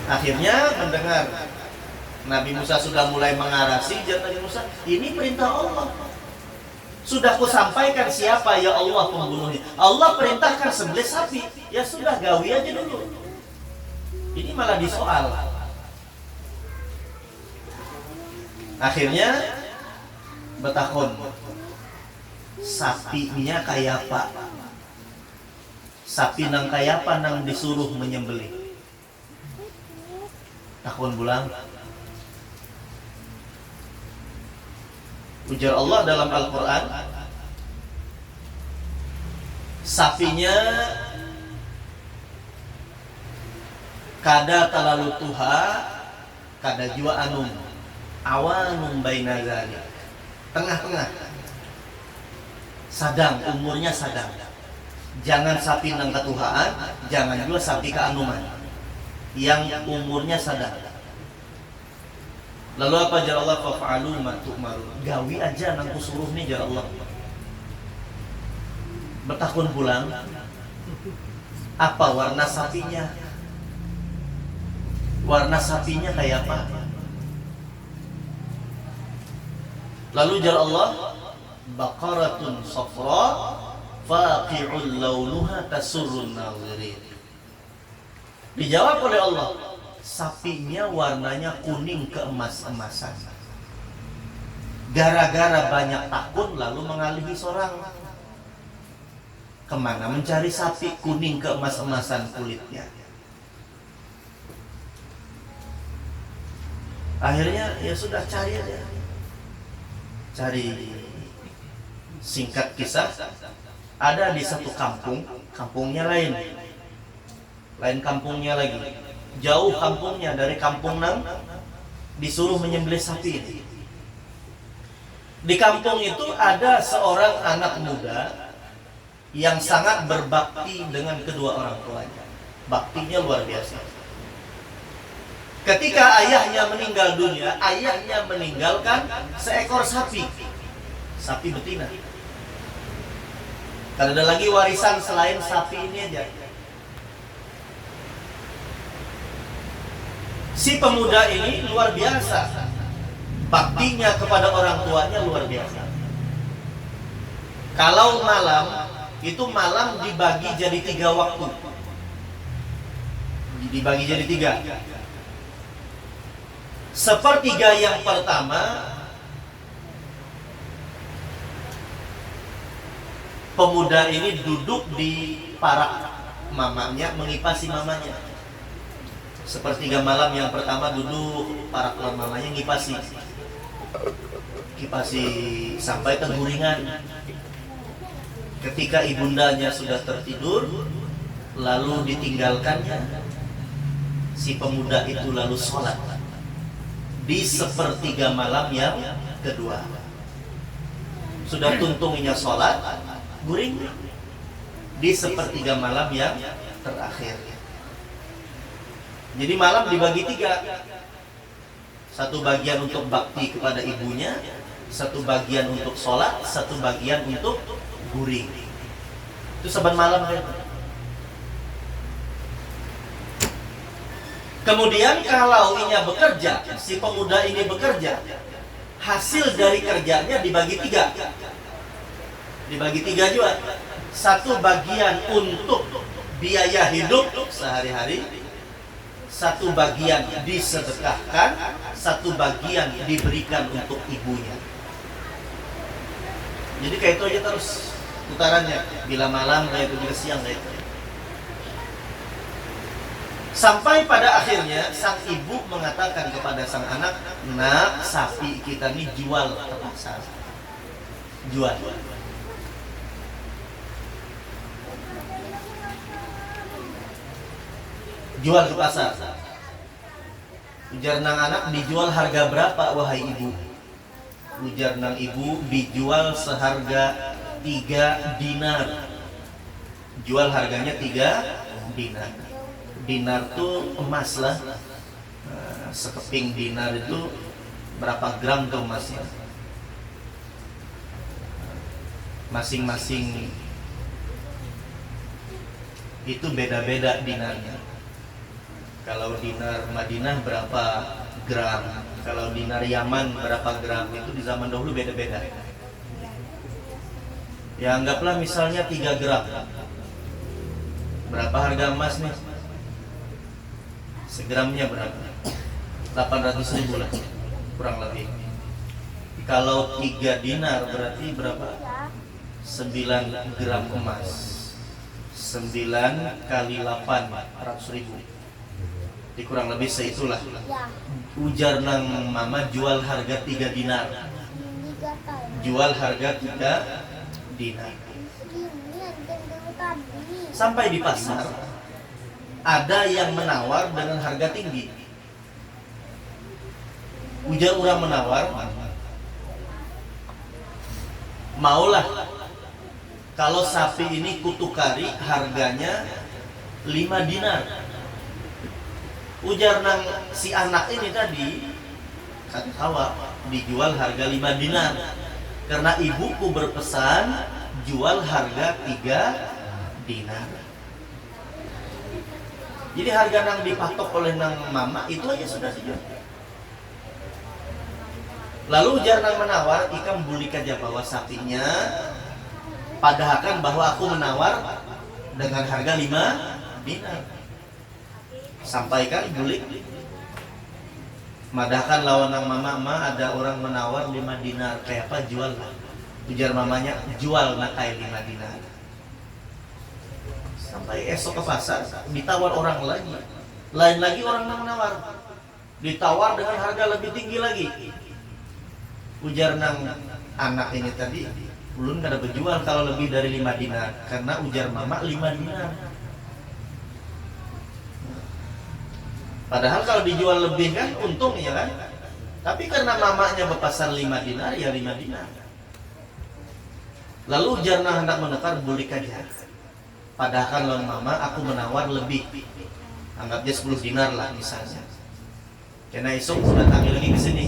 Akhirnya mendengar Nabi Musa sudah mulai mengarasi, ujar Nabi Musa, ini perintah Allah. Sudah kusampaikan siapa ya Allah pembunuhnya. Allah perintahkan sembelih sapi. Ya sudah, gawi aja dulu. Ini malah disoal. Akhirnya betakon. sapinya kayak apa? Sapi nang kayak apa nang disuruh menyembelih? Takun bulang. Ujar Allah dalam Al-Quran, sapinya kada talalu tuha, kada jua anum, awanum baina zalik. Tengah-tengah. Sadang, umurnya sadang. Jangan sapi nang ketuhaan, jangan juga sapi keanuman. Yang umurnya sadang. Lalu apa jar Allah, fa'alu ma tu'maru. Gawi aja nang kusuruh nih jar Allah. Bertakun pulang. Apa warna sapinya? Warna sapinya kayak apa? Lalu jar Allah, baqaratun safra faqi'ul launuha tasurrun nazirin. Dijawab oleh Allah, sapinya warnanya kuning keemas-emasan. Gara-gara banyak takun lalu mengalihi seorang. Kemana mencari sapi kuning keemas-emasan kulitnya? Akhirnya ya sudah cari aja. Cari. Singkat kisah, ada di satu kampung, kampungnya lain kampungnya lagi, jauh kampungnya dari kampung nang disuruh menyembelih sapi ini. Di kampung itu ada seorang anak muda yang sangat berbakti dengan kedua orang tuanya. Baktinya luar biasa. Ketika ayahnya meninggal dunia, ayahnya meninggalkan seekor sapi betina. Tidak ada lagi warisan selain sapi ini aja. Si pemuda ini luar biasa. Baktinya kepada orang tuanya luar biasa. Kalau malam, itu malam dibagi jadi 3 waktu. Dibagi jadi 3. Sepertiga yang pertama, pemuda ini duduk di parak mamanya, mengipasi mamanya. Sepertiga malam yang pertama duduk parak mamanya ngipasi. Kipasi sampai tengguringan. Ketika ibundanya sudah tertidur, lalu ditinggalkannya, si pemuda itu lalu sholat di sepertiga malam yang kedua. Sudah tuntunginya sholat, guring di sepertiga malam yang terakhir. Jadi malam dibagi 3. Satu bagian untuk bakti kepada ibunya, satu bagian untuk sholat, satu bagian untuk guring. Itu saban malam kan. Kemudian kalau inya bekerja, si pemuda ini bekerja, hasil dari kerjanya dibagi 3. Dibagi 3 juga. Satu bagian untuk biaya hidup sehari-hari, satu bagian disedekahkan, satu bagian diberikan untuk ibunya. Jadi kayak itu aja terus putarannya. Bila malam kayak itu, bila siang kayak itu. Sampai pada akhirnya sang ibu mengatakan kepada sang anak, "Nak, sapi kita ini jual ke pasar." Jual. Jual ke pasar. Ujar nang anak, dijual harga berapa wahai ibu? Ujar nang ibu, dijual seharga 3 dinar. Jual harganya 3 dinar. Dinar tuh emas lah. Sekeping dinar itu berapa gram tuh emasnya? Masing-masing itu beda-beda dinarnya. Kalau dinar Madinah berapa gram, kalau dinar Yaman berapa gram, itu di zaman dahulu beda-beda. Ya anggaplah misalnya 3 gram. Berapa harga emas nih? Segramnya berapa? 800.000 lah, kurang lebih. Kalau 3 dinar berarti berapa? 9 gram emas. 9 kali 800.000. Kurang lebih seitulah. Ujar nang mama jual harga 3 dinar. Jual harga 3 dinar. Sampai di pasar ada yang menawar dengan harga tinggi. Ujar orang menawar, maulah kalau sapi ini kutukari harganya 5 dinar. Ujar nang si anak ini tadi, katawa dijual harga 5 dinar. Karena ibuku berpesan jual harga 3 dinar. Jadi harga nang dipatok oleh nang mama itu aja sudah dijual. Lalu ujar nang menawar, ikam bulik aja bawa sapinya, padahkan bahwa aku menawar dengan harga 5 dinar. Sampaikan bulik, madahkan lawan nang mama, ada orang menawar 5 dinar, kayak apa jual lah. Ujar mamanya, jual nakai 5 dinar. Sampai esok ke pasar, ditawar orang lagi. Lain lagi orang nang menawar, ditawar dengan harga lebih tinggi lagi. Ujar nang anak ini tadi, ulun kada berjual kalau lebih dari 5 dinar, karena ujar mama 5 dinar. Padahal kalau dijual lebih kan untung ya kan. Tapi karena mamanya berpasan 5 dinar, ya 5 dinar. Lalu ujar nang hendak menukar, bulik aja. Padahal lawan mama aku menawar lebih, anggapnya 10 dinar lah misalnya. Karena esok datangi lagi ke sini.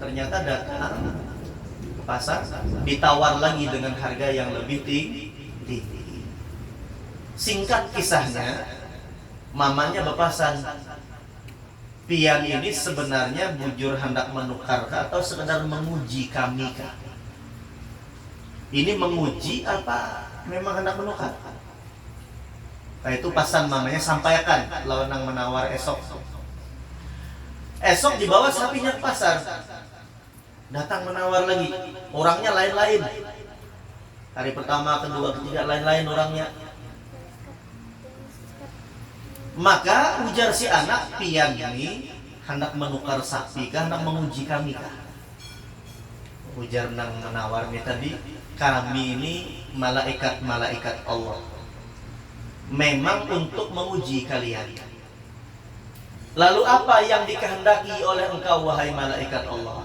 Ternyata datang ke pasar, ditawar lagi dengan harga yang lebih tinggi. Singkat kisahnya, mamanya berpesan, pian ini sebenarnya bujur hendak menukar atau sekedar menguji kami kah? Ini menguji apa memang hendak menukar? Nah itu pesan mamanya, sampaikan lawan nang menawar esok. Esok dibawa sapinya ke pasar, datang menawar lagi, orangnya lain-lain. Hari pertama, kedua, ketiga lain-lain orangnya. Maka ujar si anak, pian ini hendak menukar sapi kah, hendak menguji kami kah? Ujar nang menawarnya tadi, kami ini malaikat-malaikat Allah, memang untuk menguji kalian. Lalu apa yang dikehendaki oleh engkau wahai malaikat Allah?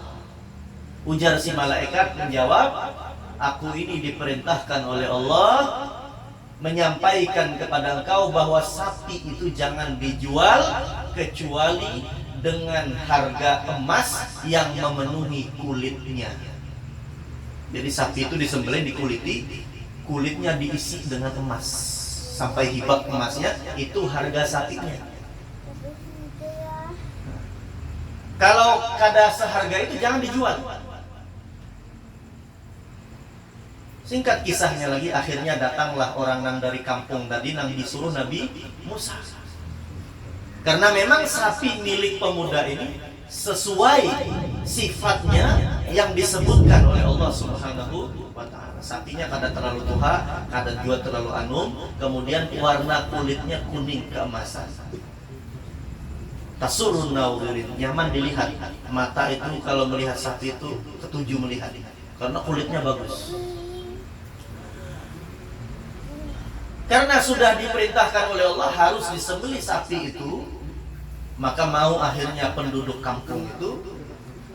Ujar si malaikat menjawab, aku ini diperintahkan oleh Allah menyampaikan kepada engkau bahwa sapi itu jangan dijual kecuali dengan harga emas yang memenuhi kulitnya. Jadi sapi itu disembelih, dikuliti, kulitnya diisi dengan emas sampai hibak emasnya, itu harga sapinya. Kalau kada seharga itu jangan dijual. Singkat kisahnya lagi, akhirnya datanglah orang nang dari kampung tadi nang disuruh Nabi Musa. Karena memang sapi milik pemuda ini sesuai sifatnya yang disebutkan oleh Allah Subhanahu wa ta'ala. Sapinya kada terlalu tua, kada juga terlalu anum, kemudian warna kulitnya kuning keemasan. Tasurun nawirin, nyaman dilihat. Mata itu kalau melihat sapi itu ketujuh melihat, karena kulitnya bagus. Karena sudah diperintahkan oleh Allah harus disembelih sapi itu, maka mau akhirnya penduduk kampung itu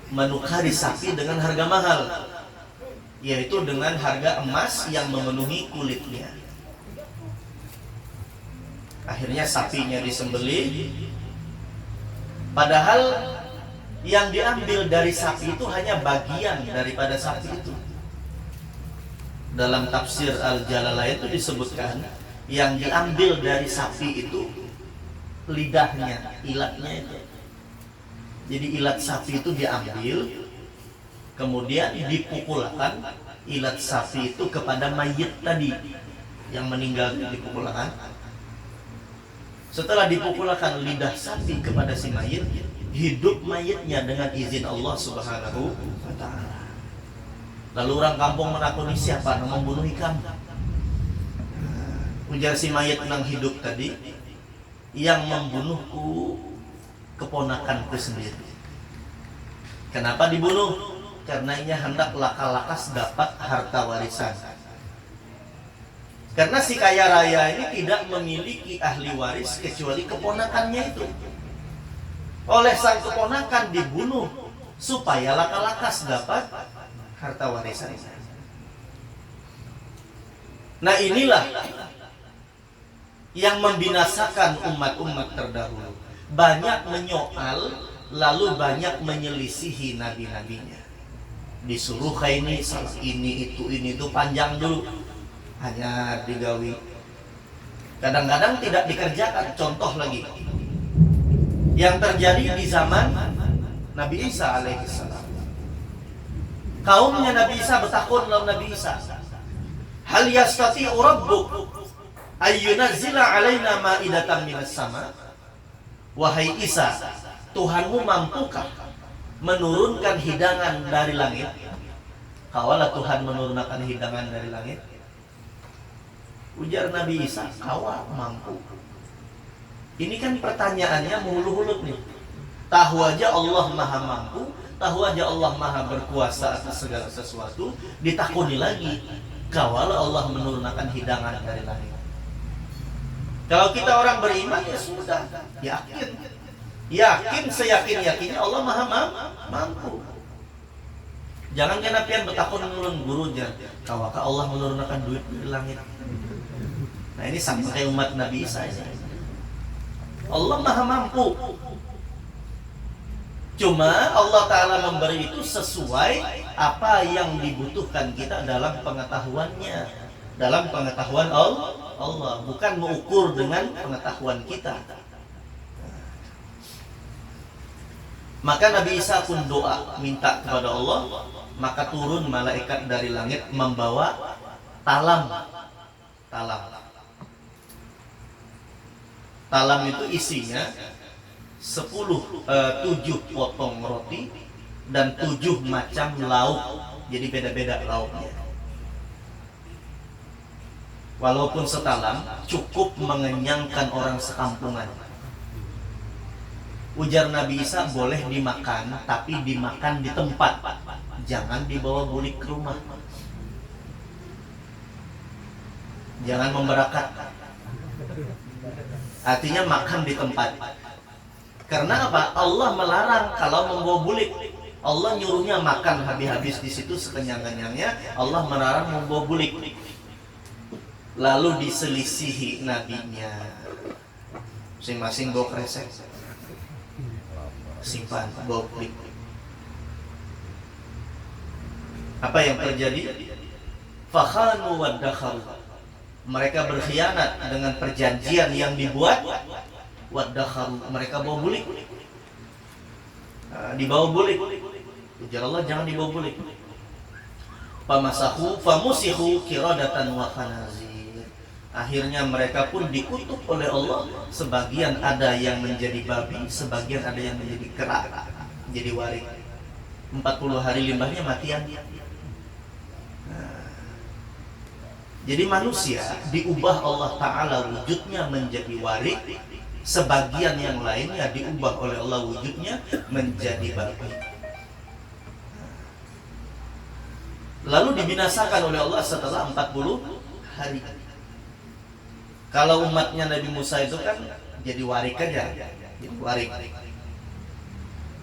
menukari sapi dengan harga mahal, yaitu dengan harga emas yang memenuhi kulitnya. Akhirnya sapinya disembelih, padahal yang diambil dari sapi itu hanya bagian daripada sapi itu. Dalam tafsir Al-Jalalain itu disebutkan, yang diambil dari sapi itu lidahnya, ilatnya itu. Jadi ilat sapi itu diambil, kemudian dipukulkan ilat sapi itu kepada mayit tadi yang meninggal, dipukulkan. Setelah dipukulkan lidah sapi kepada si mayit, hidup mayitnya dengan izin Allah Subhanahu wa ta'ala. Lalu orang kampung menakuni, siapa yang membunuh kamu? Ujar si mayat nang hidup tadi, yang membunuhku keponakanku sendiri. Kenapa dibunuh? Karena ia hendak laka-lakas dapat harta warisan. Karena si kaya raya ini tidak memiliki ahli waris kecuali keponakannya itu. Oleh sang keponakan dibunuh supaya laka-lakas dapat harta warisan. Nah inilah yang membinasakan umat-umat terdahulu. Banyak menyoal, lalu banyak menyelisihi nabi-nabinya. Disuruh kayak ini, salah ini itu panjang dulu. Hanya digawi. Kadang-kadang tidak dikerjakan. Contoh lagi, yang terjadi di zaman Nabi Isa alaihissalam. Kaumnya Nabi Isa bertakun lawan Nabi Isa, hal yastati'u rabbuk ayyunazzila alaina ma'idatan minas sama. Wahai Isa, Tuhanmu mampukah menurunkan hidangan dari langit? Kawalah Tuhan menurunkan hidangan dari langit. Ujar Nabi Isa, kawa mampu. Ini kan pertanyaannya mulu-hulut nih. Tahu aja Allah maha mampu, tahu aja Allah maha berkuasa atas segala sesuatu, ditakuni lagi, kawalah Allah menurunkan hidangan dari langit. Kalau kita orang beriman, ya sudah, yakin seyakin-yakinnya Allah maha mampu. Jangan kenapian bertakun menurun gurunya, kawaka Allah menurunkan duit dari langit. Nah ini sama kayak umat Nabi Isa ini. Allah maha mampu. Cuma Allah Ta'ala memberi itu sesuai apa yang dibutuhkan kita dalam pengetahuannya, dalam pengetahuan Allah, bukan mengukur dengan pengetahuan kita. Maka Nabi Isa pun doa, minta kepada Allah, maka turun malaikat dari langit membawa talam. Talam itu isinya 7 potong roti dan 7 macam lauk. Jadi beda-beda lauknya. Walaupun setalam cukup mengenyangkan orang sekampungan. Ujar Nabi Isa, boleh dimakan, tapi dimakan di tempat, jangan dibawa bulik ke rumah. Jangan memberakat. Artinya makan di tempat. Karena apa? Allah melarang kalau membawa bulik. Allah nyuruhnya makan habis-habis di situ sekenyang-kenyangnya. Allah melarang membawa bulik. Lalu diselisihi nabinya. Masing-masing bawa kresek, simpan bawa bulik. Apa yang terjadi? Fakhanu waddakharu. Mereka berkhianat dengan perjanjian yang dibuat. Waddakharu, mereka bawa bulik. Dibawa bulik. Ujar Allah, jangan dibawa bulik. Famasahu famusihu kiradatan wa khanazir. Akhirnya mereka pun dikutuk oleh Allah. Sebagian ada yang menjadi babi, sebagian ada yang menjadi kera, jadi warik. 40 hari limbahnya matian. Jadi manusia diubah Allah Ta'ala wujudnya menjadi warik. Sebagian yang lainnya diubah oleh Allah wujudnya menjadi babi. Lalu dibinasakan oleh Allah setelah 40 hari. Kalau umatnya Nabi Musa itu kan jadi warik aja, jadi warik.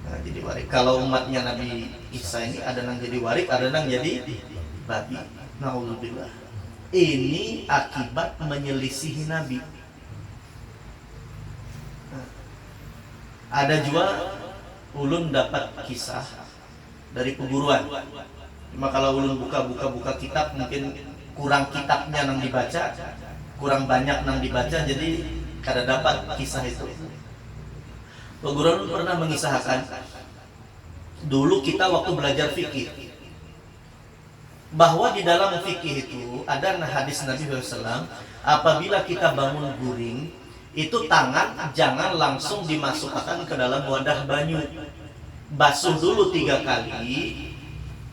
Nah, jadi warik. Kalau umatnya Nabi Isa ini ada yang jadi warik, ada yang jadi babi. Naudzubillah. Ini akibat menyelisihi Nabi. Ada juga ulun dapat kisah dari peguruan. Cuma kalau ulun buka kitab mungkin kurang kitabnya yang dibaca, kurang banyak yang dibaca, jadi kada dapat kisah itu. Peguruan pernah mengisahkan dulu kita waktu belajar fikih, bahwa di dalam fikih itu ada hadis Nabi SAW, apabila kita bangun guring, itu tangan jangan langsung dimasukkan ke dalam wadah banyu, basuh dulu 3 kali,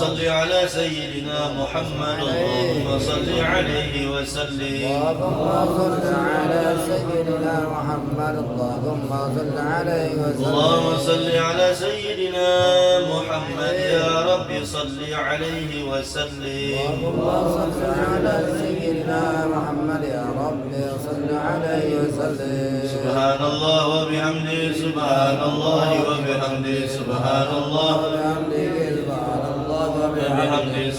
صل على سيدنا محمد اللهم صل عليه وسلم اللهم صل على سيدنا محمد اللهم صل عليه وسلم اللهم صل على سيدنا محمد يا رب صل عليه وسلم اللهم صل على سيدنا محمد يا رب صل عليه وسلم سبحان الله وبحمده سبحان الله وبحمده سبحان الله وبحمده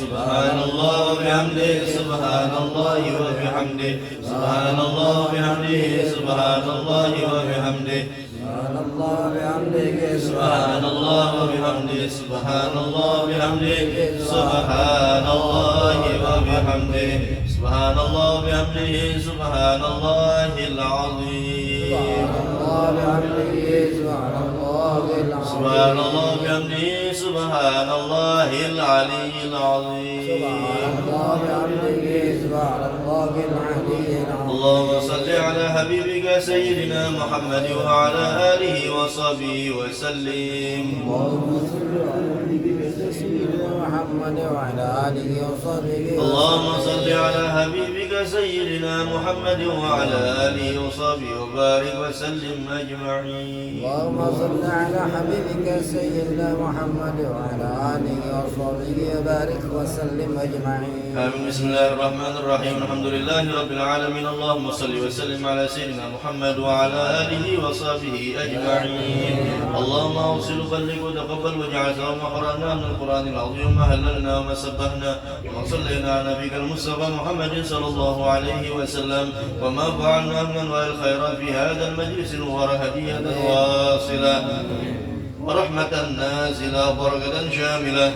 سبحان الله وبحمده سبحان الله وبحمده سبحان الله وبحمده سبحان الله وبحمده سبحان الله بحمده سبحان الله وبحمده سبحان الله وبحمده سبحان الله وبحمده سبحان الله وبحمده سبحان الله العظيم سبحان الله وبحمده سبحان الله العلي العظيم اللهم صل على حبيبك سيدنا محمد وعلى آله وصحبه وسلم محمد وعلى آله وصحبه اللهم صل على حبيبك سيدنا محمد وعلى آله وصحبه وبارك وسلم أجمعين اللهم صل على حبيبك سيدنا محمد وعلى آله وصحبه وبارك وسلم أجمعين آمين. بسم الله الرحمن الرحيم الحمد لله رب العالمين اللهم صل وسلم على سيدنا محمد وعلى آله وصحبه أجمعين اللهم أوصل وبلغ وتقبل واجعل ثواب ما قرأناه من القرآن العظيم ما هللنا وما سبحنا وما صلينا على نبيك المصطفى محمد صلى الله عليه وسلم وما فعلنا من أنواع الخيرات في هذا المجلس وهدية واصلة ورحمة نازلة وبركة شاملة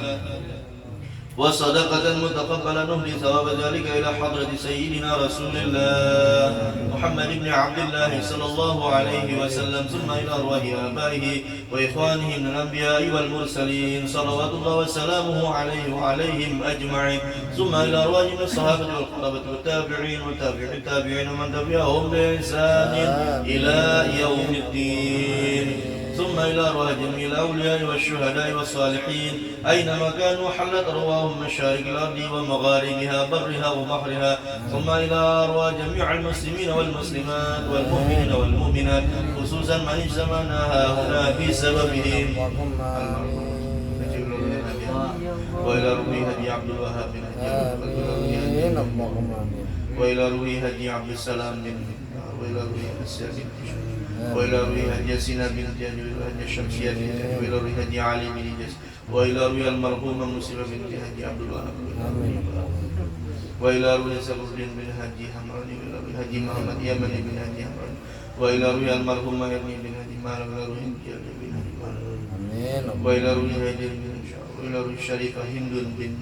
وصدقة متقبلة نهدي ثواب ذلك إلى حضرة سيدنا رسول الله محمد بن عبد الله صلى الله عليه وسلم ثم إلى أرواح آبائه وإخوانه من الأنبياء والمرسلين صلوات الله وسلامه عليه وعليهم أجمعين ثم إلى أرواح من الصحابة والخلفاء والتابعين وتابع التابعين ومن تبعهم بإحسان إلى يوم الدين ثم إلى أرواح جميع الأولياء والشهداء والصالحين أينما كانوا حلت أرواحهم مشارق الأرض ومغاربها برها وبحرها ثم إلى أرواح جميع المسلمين والمسلمات والمؤمنين والمؤمنات خصوصا من اجتمعنا هنا في سببهم وإلى روح هدي عبد الوهاب بن وإلى روح هدي عبد السلام بن وإلى روح السيد وإلى روح هدي سينا بنت وإلى هدي الشمسية بنت وإلى روح هدي علي بن جس وإلى روح المرحومة مسلمة بنت هدي عبد الوهاب وإلى روح سبر بن هدي حمراني وإلى روح هدي محمد يمن بن هدي حمراني وإلى روح المرحومة يمني بن هدي مال وإلى روح هدي بن هدي مال وإلى روح هدي بن وإلى روح الشريفة هند بنت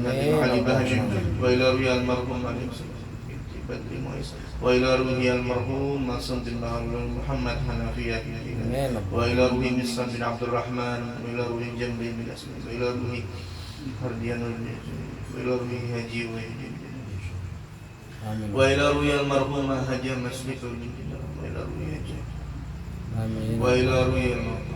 هدي علي بهجم وإلى روح المرحومة بدر مويس وإلى روح المرحوم معصوم بن محمد حنفية وإلى روح مسلم بن عبد الرحمن وإلى روح جنبي بن أسلم وإلى روح هرديان وإلى روح هجي وإلى روح المرحوم هجي مسلك وإلى روح هجي وإلى روح المرحوم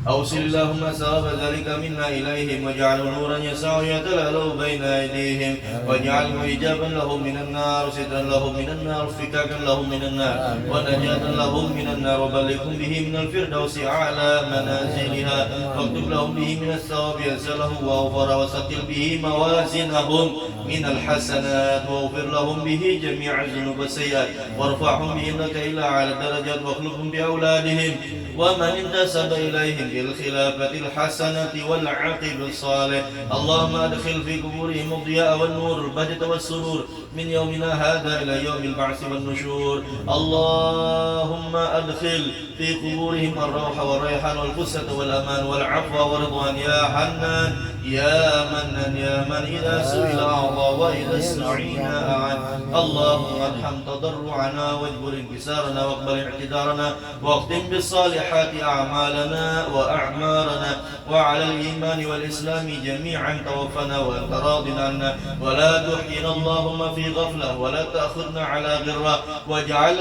أوصل اللهم ثواب ذلك منا إليهم واجعله نورا يسع يتلألأ بين أيديهم واجعله حجابا لهم من النار سترا لهم من النار فكاكا لهم من النار ونجاة لهم من النار وبلغهم به من الفردوس أعلى منازلها واكتب لهم به من الثواب يسله وأوفر وثقل به موازنهم من الحسنات واغفر لهم به جميع الذنوب والسيئات وارفعهم بإنك إلى أعلى الدرجات واخلفهم بأولادهم ومن انتسب إليهم بالخلافة الحسنة والعقب الصالح اللهم أدخل في قبورهم الضياء والنور البهجة والسرور من يومنا هذا إلى يوم البعث والنشور اللهم أدخل في قبورهم الروح والريحان والقسة والأمان والعفو والرضوان يا حنان يا منان يا من إذا سئل أعطى وإذا استعين أعان اللهم ارحم تضرعنا واجبر انكسارنا واقبل اعتذارنا واختم بالصالحات أعمالنا وأعمارنا وعلى الإيمان والإسلام جميعا توفنا وأنت راض عنا ولا تحينا اللهم في في غفلة ولا تأخذنا على غرة واجعل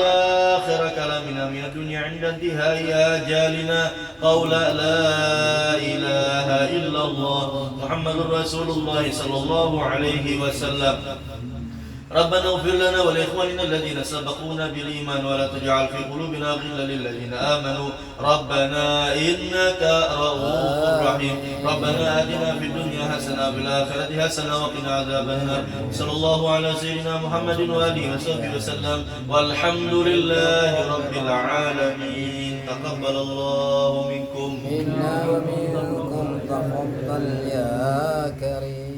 آخر كلامنا من الدنيا عند انتهاء آجالنا قول لا إله إلا الله محمد رسول الله صلى الله عليه وسلم ربنا اغفر لنا ولإخواننا الذين سبقونا بالإيمان ولا تجعل في قلوبنا غلا للذين آمنوا ربنا إنك رؤوف رحيم ربنا آتنا في الدنيا حسنة وفي الآخرة حسنة وقنا عذاب النار صلى الله على سيدنا محمد وآله وصحبه وسلم والحمد لله رب العالمين تقبل الله منكم منا ومنكم تفضل يا كريم